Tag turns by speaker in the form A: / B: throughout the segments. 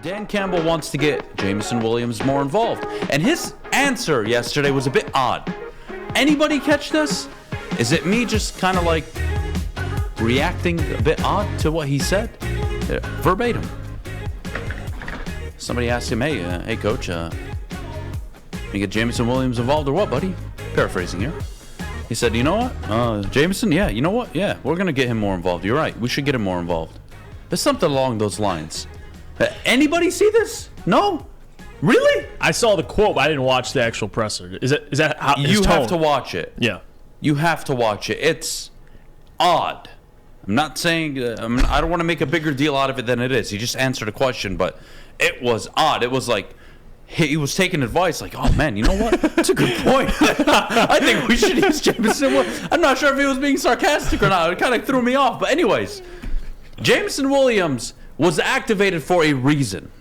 A: Dan Campbell wants to get Jameson Williams more involved. And his answer yesterday was a bit odd. Anybody catch this? Is it me just kind of like reacting a bit odd to what he said? Verbatim. Somebody asked him, hey coach, you get Jameson Williams involved or what, buddy? Paraphrasing here. He said, you know what? Jameson, yeah, you know what? Yeah, we're going to get him more involved. You're right. We should get him more involved. There's something along those lines. Anybody see this? No? Really?
B: I saw the quote, but I didn't watch the actual presser. Is that how
A: you have to watch it?
B: Yeah.
A: You have to watch it. It's odd. I'm not saying I don't want to make a bigger deal out of it than it is. He just answered a question, but it was odd. It was like he was taking advice like, oh man, you know what? That's a good point. I think we should use Jameson. I'm not sure if he was being sarcastic or not. It kind of threw me off. But anyways, Jameson Williams was activated for a reason.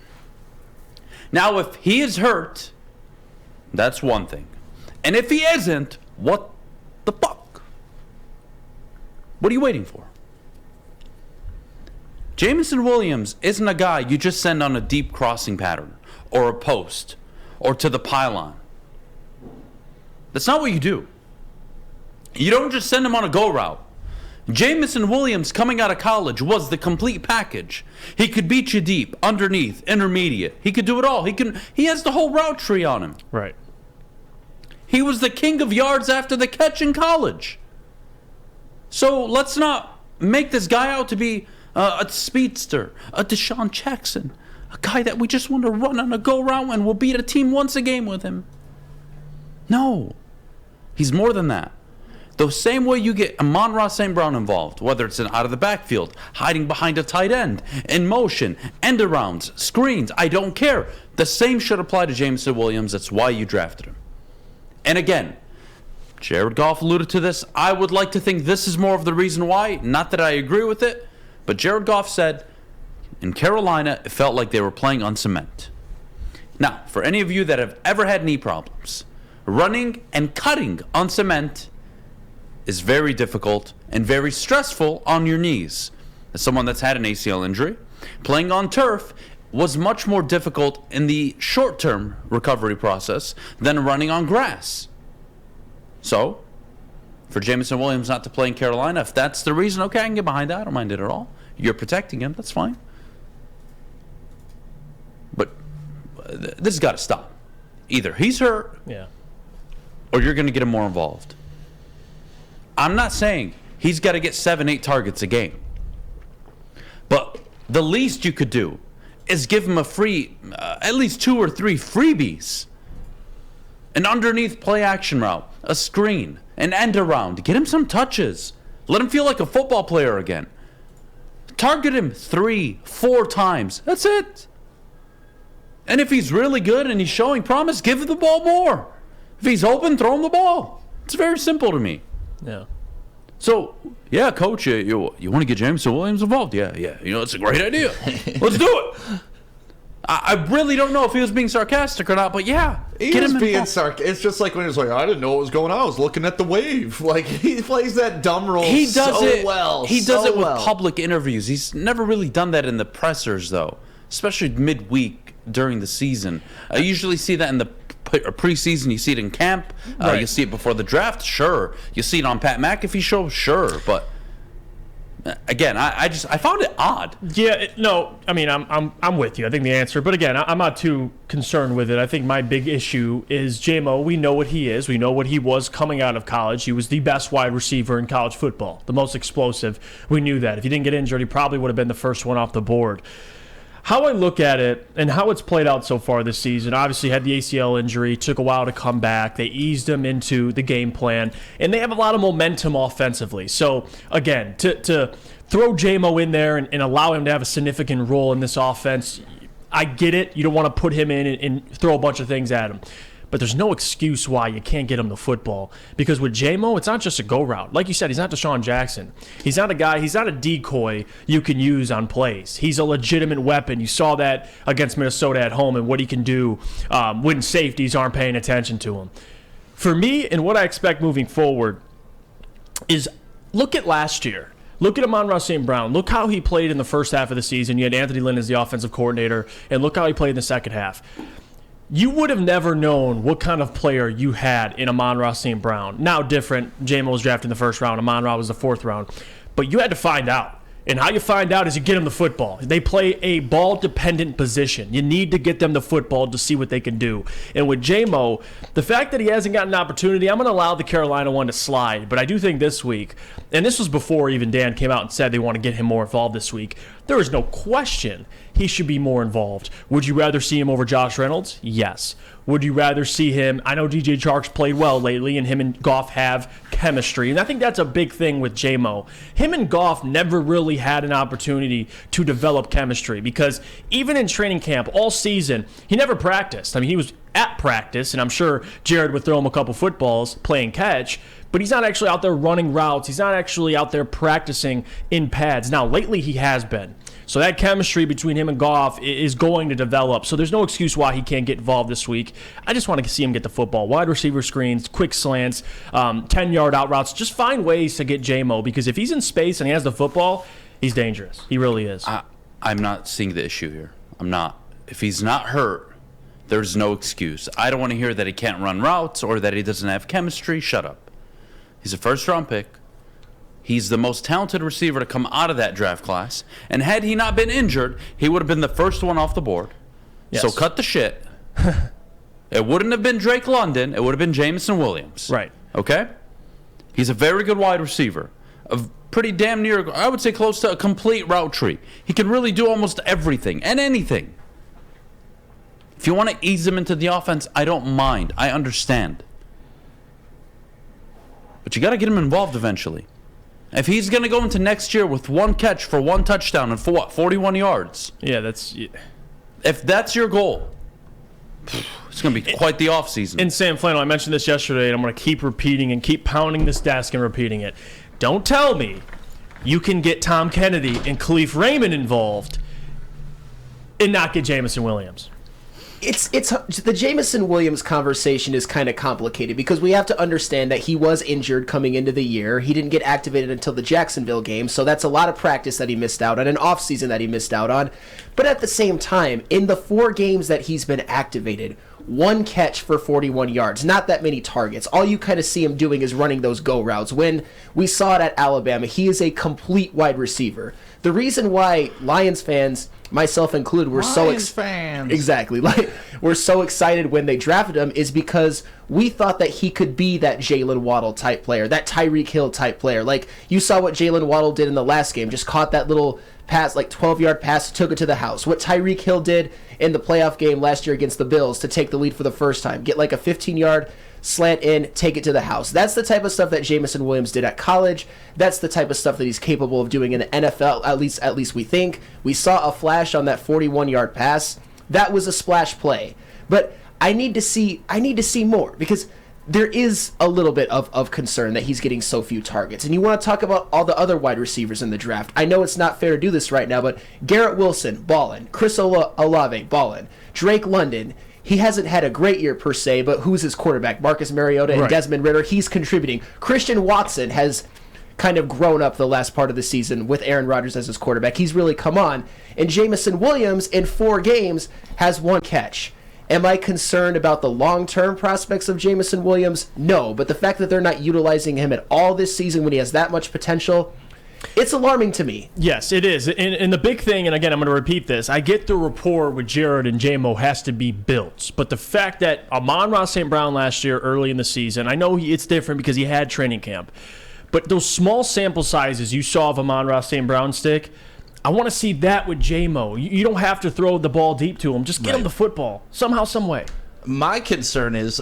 A: Now, if he is hurt, that's one thing. And if he isn't, what the fuck? What are you waiting for? Jameson Williams isn't a guy you just send on a deep crossing pattern or a post or to the pylon. That's not what you do. You don't just send him on a go route. Jameson Williams, coming out of college, was the complete package. He could beat you deep, underneath, intermediate. He could do it all. He has the whole route tree on him.
B: Right.
A: He was the king of yards after the catch in college. So let's not make this guy out to be a speedster, a Deshaun Jackson, a guy that we just want to run on a go route and we'll beat a team once a game with him. No. He's more than that. The same way you get Amon-Ra St. Brown involved, whether it's out of the backfield, hiding behind a tight end, in motion, end arounds, screens, I don't care. The same should apply to Jameson Williams. That's why you drafted him. And again, Jared Goff alluded to this. I would like to think this is more of the reason why. Not that I agree with it, but Jared Goff said in Carolina, it felt like they were playing on cement. Now, for any of you that have ever had knee problems, running and cutting on cement is very difficult and very stressful on your knees. As someone that's had an ACL injury, playing on turf was much more difficult in the short-term recovery process than running on grass. So, for Jameson Williams not to play in Carolina, if that's the reason, okay, I can get behind that. I don't mind it at all. You're protecting him, that's fine. But this has got to stop. Either he's hurt, or you're going to get him more involved. I'm not saying he's got to get 7-8 targets a game. But the least you could do is give him a free, at least 2 or 3 freebies. An underneath play action route, a screen, an end around. Get him some touches. Let him feel like a football player again. Target him 3-4 times. That's it. And if he's really good and he's showing promise, give him the ball more. If he's open, throw him the ball. It's very simple to me.
B: Yeah.
A: So, yeah, coach, you want to get Jameson Williams involved? Yeah. You know, it's a great idea. Let's do it. I really don't know if he was being sarcastic or not, but yeah.
C: He was being sarcastic. It's just like when he was like, I didn't know what was going on. I was looking at the wave. Like, he plays that dumb role so well.
A: He does it with public interviews. He's never really done that in the pressers, though, especially midweek during the season. I usually see that in the preseason. You see it in camp.
B: Right.
A: You see it before the draft. Sure. You see it on Pat McAfee show. Sure. But again, I found it odd.
B: Yeah. I mean, I'm with you. I think the answer. But again, I'm not too concerned with it. I think my big issue is JMO. We know what he is. We know what he was coming out of college. He was the best wide receiver in college football, the most explosive. We knew that. If he didn't get injured, he probably would have been the first one off the board. How I look at it and how it's played out so far this season, obviously had the ACL injury, took a while to come back. They eased him into the game plan, and they have a lot of momentum offensively. So, again, to throw JMO in there and allow him to have a significant role in this offense, I get it. You don't want to put him in and throw a bunch of things at him. But there's no excuse why you can't get him the football. Because with JMO, it's not just a go route. Like you said, he's not Deshaun Jackson. He's not a guy, he's not a decoy you can use on plays. He's a legitimate weapon. You saw that against Minnesota at home and what he can do when safeties aren't paying attention to him. For me, and what I expect moving forward is look at last year. Look at Amon-Ra St. Brown. Look how he played in the first half of the season. You had Anthony Lynn as the offensive coordinator, and look how he played in the second half. You would have never known what kind of player you had in Amon-Ra St. Brown. Now different. J-Mo was drafted in the first round. Amon-Ra was the fourth round. But you had to find out. And how you find out is you get them the football. They play a ball-dependent position. You need to get them the football to see what they can do. And with J-Mo, the fact that he hasn't gotten an opportunity, I'm going to allow the Carolina one to slide. But I do think this week, and this was before even Dan came out and said they want to get him more involved this week, there is no question he should be more involved. Would you rather see him over Josh Reynolds? Yes. Would you rather see him? I know DJ Chark's played well lately, and him and Goff have chemistry. And I think that's a big thing with J-Mo. Him and Goff never really had an opportunity to develop chemistry because even in training camp all season, he never practiced. I mean, he was at practice, and I'm sure Jared would throw him a couple footballs, playing catch, but he's not actually out there running routes. He's not actually out there practicing in pads. Now, lately he has been. So that chemistry between him and Goff is going to develop. So there's no excuse why he can't get involved this week. I just want to see him get the football. Wide receiver screens, quick slants, 10-yard out routes. Just find ways to get J-Mo because if he's in space and he has the football, he's dangerous. He really is.
A: I'm not seeing the issue here. I'm not. If he's not hurt, there's no excuse. I don't want to hear that he can't run routes or that he doesn't have chemistry. Shut up. He's a first-round pick. He's the most talented receiver to come out of that draft class. And had he not been injured, he would have been the first one off the board. Yes. So cut the shit. It wouldn't have been Drake London. It would have been Jameson Williams.
B: Right.
A: Okay? He's a very good wide receiver. A pretty damn near, I would say close to a complete route tree. He can really do almost everything and anything. If you want to ease him into the offense, I don't mind. I understand. But you got to get him involved eventually. If he's going to go into next year with one catch for one touchdown and for what, 41 yards?
B: Yeah, that's... Yeah.
A: If that's your goal, it's going to be quite the offseason.
B: And Sam Flannel, I mentioned this yesterday, and I'm going to keep repeating and keep pounding this desk and repeating it. Don't tell me you can get Tom Kennedy and Khalif Raymond involved and not get Jameson Williams.
D: It's the Jameson Williams conversation is kind of complicated because we have to understand that he was injured coming into the year. He didn't get activated until the Jacksonville game, so that's a lot of practice that he missed out on, an offseason that he missed out on. But at the same time, in the 4 games that he's been activated, 1 catch for 41 yards, not that many targets. All you kind of see him doing is running those go routes. When we saw it at Alabama, he is a complete wide receiver. The reason why Lions fans, myself included, were exactly like we're so excited when they drafted him is because we thought that he could be that Jalen Waddle type player, that Tyreek Hill type player. Like you saw what Jalen Waddle did in the last game, just caught that little pass, like 12-yard pass, took it to the house. What Tyreek Hill did in the playoff game last year against the Bills to take the lead for the first time, get like a 15-yard slant in, take it to the house. That's the type of stuff that Jameson Williams did at college. That's the type of stuff that he's capable of doing in the NFL, at least we think. We saw a flash on that 41-yard pass. That was a splash play. But I need to see more because there is a little bit of concern that he's getting so few targets. And you want to talk about all the other wide receivers in the draft. I know it's not fair to do this right now, but Garrett Wilson, ballin'. Chris Olave, ballin'. Drake London, he hasn't had a great year per se, but who's his quarterback? Marcus Mariota and Desmond Ridder. He's contributing. Christian Watson has kind of grown up the last part of the season with Aaron Rodgers as his quarterback. He's really come on. And Jameson Williams in 4 games has 1 catch. Am I concerned about the long-term prospects of Jameson Williams? No, but the fact that they're not utilizing him at all this season when he has that much potential, it's alarming to me.
B: Yes, it is. And the big thing, and again, I'm going to repeat this, I get the rapport with Jared and J-Mo has to be built. But the fact that Amon-Ra St. Brown last year early in the season, I know it's different because he had training camp. But those small sample sizes you saw of Amon-Ra St. Brown stick, I want to see that with J-Mo. You don't have to throw the ball deep to him. Just get him the football somehow, some way.
C: My concern is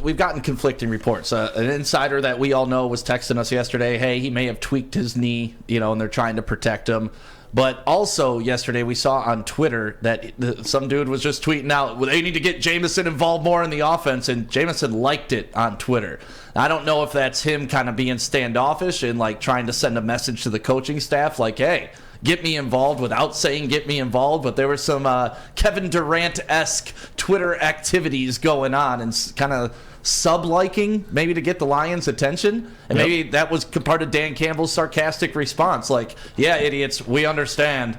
C: we've gotten conflicting reports. An insider that we all know was texting us yesterday, hey, he may have tweaked his knee, and they're trying to protect him. But also yesterday we saw on Twitter that some dude was just tweeting out, well, they need to get Jameson involved more in the offense, and Jameson liked it on Twitter. I don't know if that's him kind of being standoffish and like trying to send a message to the coaching staff like, hey, get me involved without saying get me involved, but there were some Kevin Durant-esque Twitter activities going on and kind of sub-liking, maybe to get the Lions' attention. And maybe that was part of Dan Campbell's sarcastic response. Like, yeah, idiots, we understand.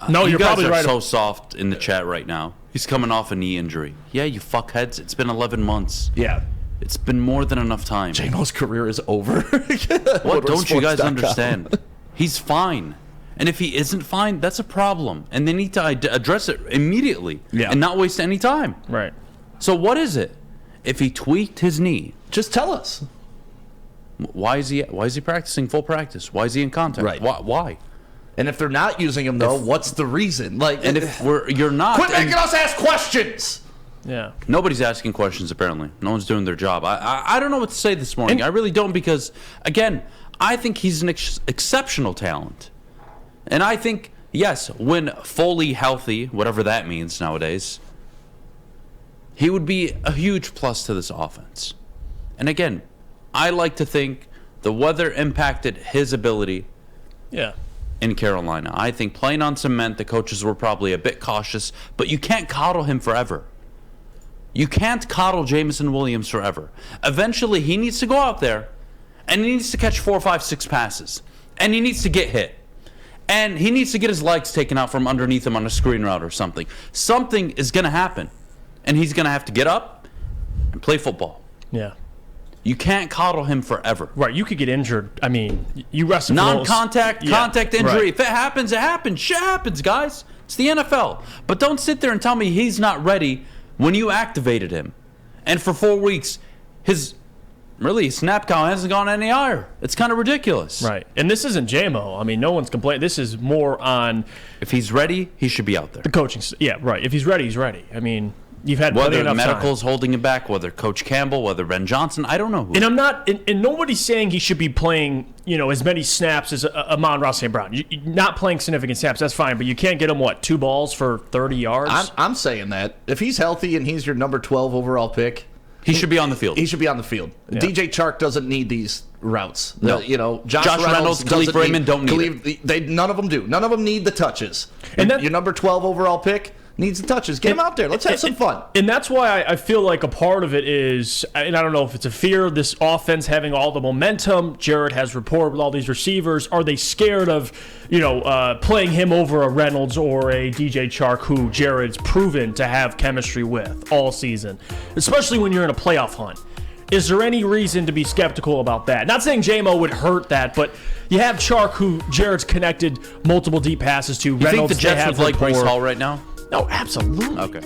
B: No,
A: you
B: you're
A: guys
B: probably
A: are
B: right.
A: so soft in the chat right now. He's coming off a knee injury. Yeah, you fuckheads. It's been 11 months.
C: Yeah.
A: It's been more than enough time.
C: JMO's career is over.
A: What don't you guys
C: WoodwardSports.com.
A: understand? He's fine. And if he isn't fine, that's a problem. And they need to address it immediately and not waste any time.
B: Right.
A: So what is it? If he tweaked his knee,
C: Just tell us.
A: why is he practicing full practice? Why is he in contact?
C: Right.
A: Why?
C: And if they're not using him, though, what's the reason? Like,
A: And if you're not,
C: quit making us ask questions.
B: Yeah.
A: nobody's asking questions apparently. No one's doing their job. I don't know what to say this morning. I really don't, because again, I think he's an exceptional talent. And I think, yes, when fully healthy, whatever that means nowadays, he would be a huge plus to this offense. And again, I like to think the weather impacted his ability
B: Yeah.
A: in Carolina. I think playing on cement, the coaches were probably a bit cautious, but you can't coddle him forever. You can't coddle Jameson Williams forever. Eventually, he needs to go out there, and he needs to catch 4, 5, 6 passes. And he needs to get hit. And he needs to get his legs taken out from underneath him on a screen route or something. Something is going to happen. And he's going to have to get up and play football.
B: Yeah.
A: You can't coddle him forever.
B: Right. You could get injured. I mean, you rest him.
A: Non-contact, contact injury.
B: Right.
A: If it happens, it happens. Shit happens, guys. It's the NFL. But don't sit there and tell me he's not ready when you activated him. And for 4 weeks, his snap count hasn't gone any higher. It's kind of ridiculous.
B: Right. And this isn't JMO. I mean, no one's complaining. This is more on
A: If he's ready, he should be out there.
B: the coaching. Yeah, right. If he's ready, he's ready. I mean, you've had plenty
A: Whether
B: enough
A: medical's
B: time.
A: holding him back, whether Coach Campbell, whether Ben Johnson, I don't know who.
B: And I'm not, and nobody's saying he should be playing, as many snaps as Amon-Ra St. Brown. You're not playing significant snaps, that's fine, but you can't get him, 2 balls for 30 yards?
C: I'm saying that. If he's healthy and he's your number 12 overall pick,
A: he should be on the field.
C: he should be on the field.
B: Yeah.
C: DJ Chark doesn't need these routes.
A: No.
C: Josh
A: Reynolds, Khalif
C: doesn't
A: Raymond don't need
C: None of them do. None of them need the touches.
B: And
C: Your number 12 overall pick needs the touches. Get him out there. Let's have some fun.
B: And that's why I feel like a part of it is, and I don't know if it's a fear of this offense having all the momentum. Jared has rapport with all these receivers. Are they scared of, playing him over a Reynolds or a DJ Chark, who Jared's proven to have chemistry with all season, especially when you're in a playoff hunt? Is there any reason to be skeptical about that? Not saying JMO would hurt that, but you have Chark, who Jared's connected multiple deep passes to.
A: You think
B: Reynolds,
A: the Jets
B: they have
A: would like Brees
B: rapport.
A: Hall right now?
B: No, absolutely.
A: Okay.